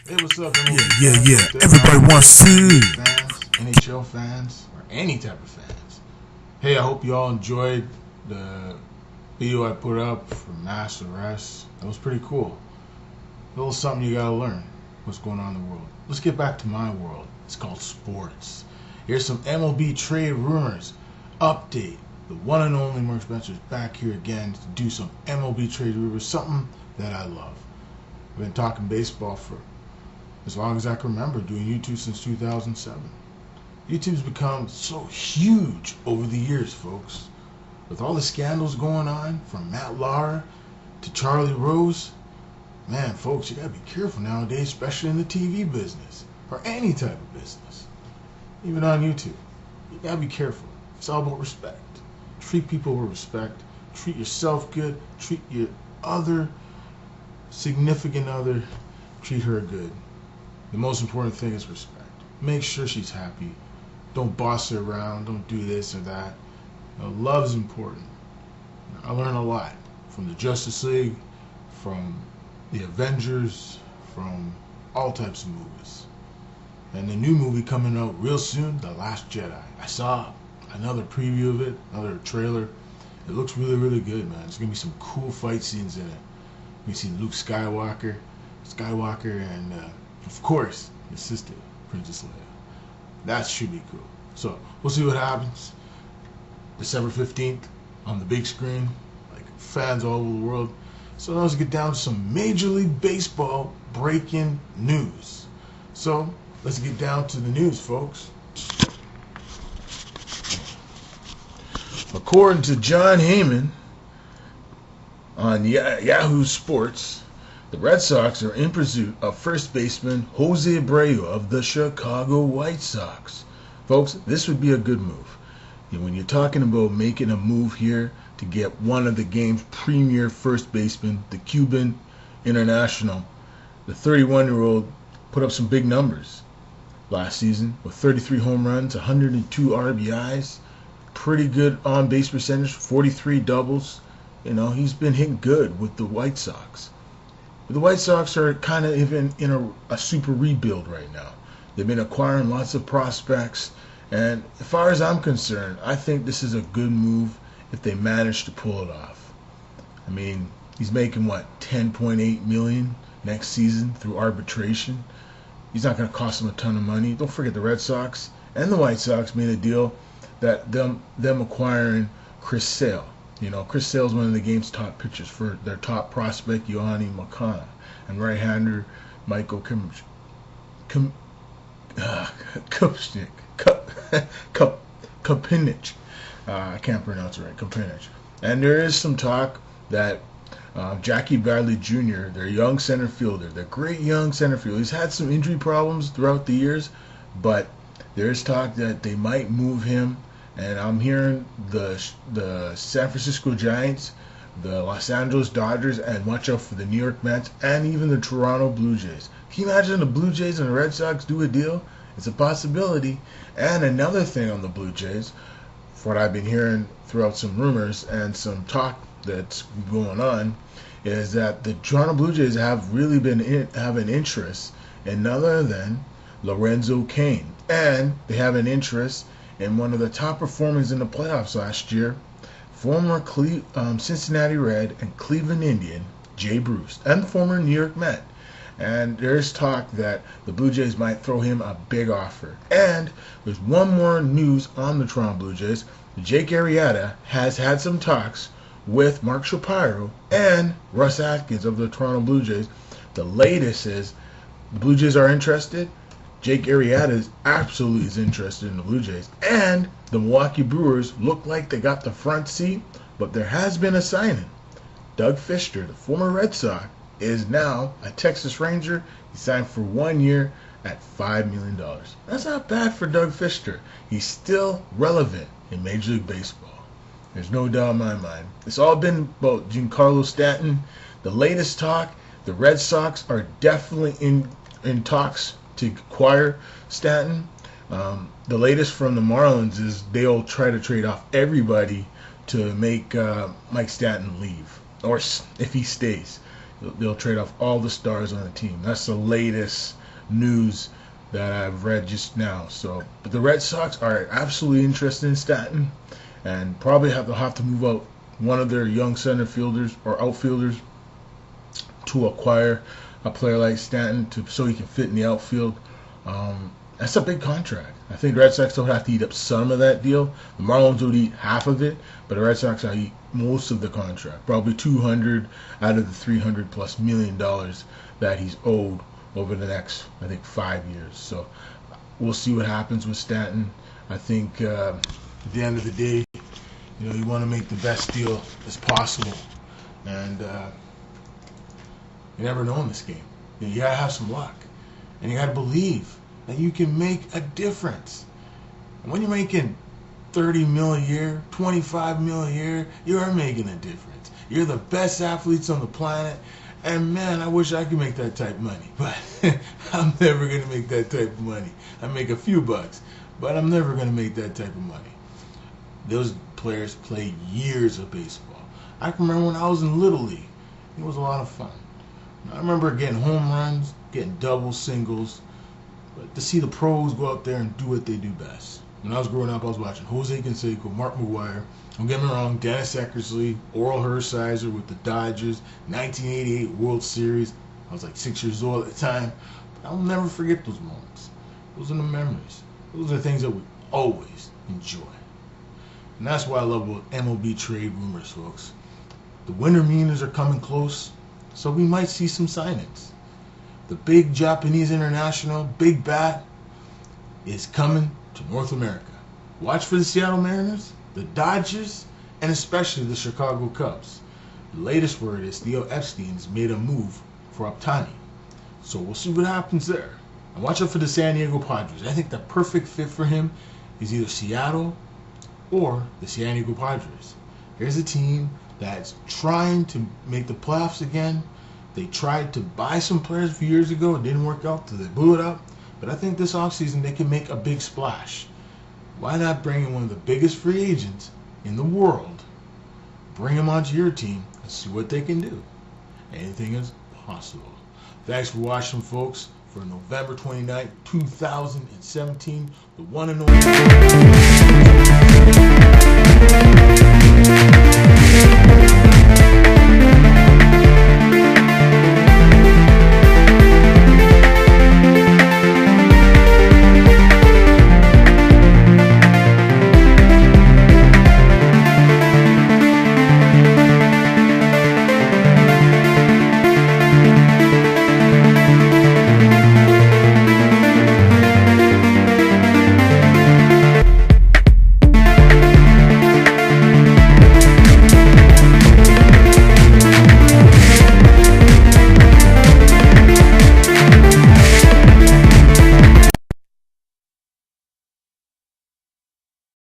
Hey, what's up, MLB Yeah. fans? Everybody wants to. Fans, NHL fans, or any type of fans. Hey, I hope you all enjoyed the video I put up for mass arrests. That was pretty cool. A little something you gotta learn. What's going on in the world? Let's get back to my world. It's called sports. Here's some MLB trade rumors. Update. The one and only Mark Spencer is back here again to do some MLB trade rumors. Something that I love. I've been talking baseball for as long as I can remember, doing YouTube since 2007. YouTube's become so huge over the years, folks. With all the scandals going on, from Matt Lauer to Charlie Rose, man, folks, you gotta be careful nowadays, especially in the TV business, or any type of business. Even on YouTube. You gotta be careful. It's all about respect. Treat people with respect. Treat yourself good. Treat your other significant other, treat her good. The most important thing is respect. Make sure she's happy. Don't boss her around. Don't do this or that. Love is important. I learned a lot from the Justice League, from the Avengers, from all types of movies. And the new movie coming out real soon, The Last Jedi. I saw another preview of it, another trailer. It looks really, really good, man. There's going to be some cool fight scenes in it. We see Luke Skywalker, and of course, his sister, Princess Leia. That should be cool. So, we'll see what happens. December 15th on the big screen, like fans all over the world. So, now let's get down to some Major League Baseball breaking news. So, let's get down to the news, folks. According to John Heyman on Yahoo Sports, the Red Sox are in pursuit of first baseman Jose Abreu of the Chicago White Sox. Folks, this would be a good move. When you're talking about making a move here to get one of the game's premier first basemen, the Cuban international, the 31-year-old put up some big numbers last season with 33 home runs, 102 RBIs, pretty good on-base percentage, 43 doubles. You know, he's been hitting good with the White Sox. The White Sox are kind of even in a super rebuild right now. They've been acquiring lots of prospects, and as far as I'm concerned, I think this is a good move if they manage to pull it off. I mean, he's making, what, $10.8 million next season through arbitration. He's not going to cost them a ton of money. Don't forget the Red Sox and the White Sox made a deal that them acquiring Chris Sale. You know, Chris Sale's one of the game's top pitchers for their top prospect, Yohani Makana, and right-hander Michael Kopinich. I can't pronounce it right, Kopinich. And there is some talk that Jackie Bradley Jr., their young center fielder, their great young center fielder, he's had some injury problems throughout the years, but there's talk that they might move him. And I'm hearing the San Francisco Giants, the Los Angeles Dodgers, and watch out for the New York Mets and even the Toronto Blue Jays. Can you imagine the Blue Jays and the Red Sox do a deal? It's a possibility. And another thing on the Blue Jays, from what I've been hearing throughout some rumors and some talk that's going on, is that the Toronto Blue Jays have really have an interest in none other than Lorenzo Cain. And they have an interest in one of the top performers in the playoffs last year, former Cincinnati Red and Cleveland Indian, Jay Bruce, and former New York Met. And there's talk that the Blue Jays might throw him a big offer. And there's one more news on the Toronto Blue Jays. Jake Arrieta has had some talks with Mark Shapiro and Russ Atkins of the Toronto Blue Jays. The latest is the Blue Jays are interested. Jake Arrieta is absolutely interested in the Blue Jays. And the Milwaukee Brewers look like they got the front seat, but there has been a signing. Doug Fister, the former Red Sox, is now a Texas Ranger. He signed for 1 year at $5 million. That's not bad for Doug Fister. He's still relevant in Major League Baseball. There's no doubt in my mind. It's all been about Giancarlo Stanton. The latest talk, the Red Sox are definitely in talks to acquire Stanton. The latest from the Marlins is they'll try to trade off everybody to make Mike Stanton leave, or if he stays. they'll trade off all the stars on the team. That's the latest news that I've read just now. So, but the Red Sox are absolutely interested in Stanton, and probably they'll have to move out one of their young center fielders or outfielders to acquire a player like Stanton so he can fit in the outfield. That's a big contract. I think the Red Sox will have to eat up some of that deal. The Marlins would eat half of it, but the Red Sox will eat most of the contract, probably $200 out of the $300+ million that he's owed over the next, I think, 5 years. So we'll see what happens with Stanton. I think at the end of the day, you want to make the best deal as possible, and you never know in this game. You gotta have some luck, and you gotta believe that you can make a difference. And when you're making $30 million a year, $25 million a year, you are making a difference. You're the best athletes on the planet, and man, I wish I could make that type of money, but I'm never gonna make that type of money. I make a few bucks, but I'm never gonna make that type of money. Those players play years of baseball. I can remember when I was in Little League. It was a lot of fun. I remember getting home runs, getting doubles, singles, but to see the pros go out there and do what they do best. When I was growing up, I was watching Jose Canseco, Mark McGwire, don't get me wrong, Dennis Eckersley, Oral Hershiser with the Dodgers, 1988 World Series. I was like 6 years old at the time, but I'll never forget those moments. Those are the memories. Those are the things that we always enjoy. And that's why I love about MLB trade rumors, folks. The winter meetings are coming close, so we might see some signings. The big Japanese international, Big Bat, is coming to North America. Watch for the Seattle Mariners, the Dodgers, and especially the Chicago Cubs. The latest word is Theo Epstein's made a move for Ohtani. So we'll see what happens there. And watch out for the San Diego Padres. I think the perfect fit for him is either Seattle or the San Diego Padres. Here's a team that's trying to make the playoffs again. They tried to buy some players a few years ago. It didn't work out, so they blew it up. But I think this offseason they can make a big splash. Why not bring in one of the biggest free agents in the world, bring him onto your team, and see what they can do? Anything is possible. Thanks for watching, folks. For November 29th, 2017, the one and only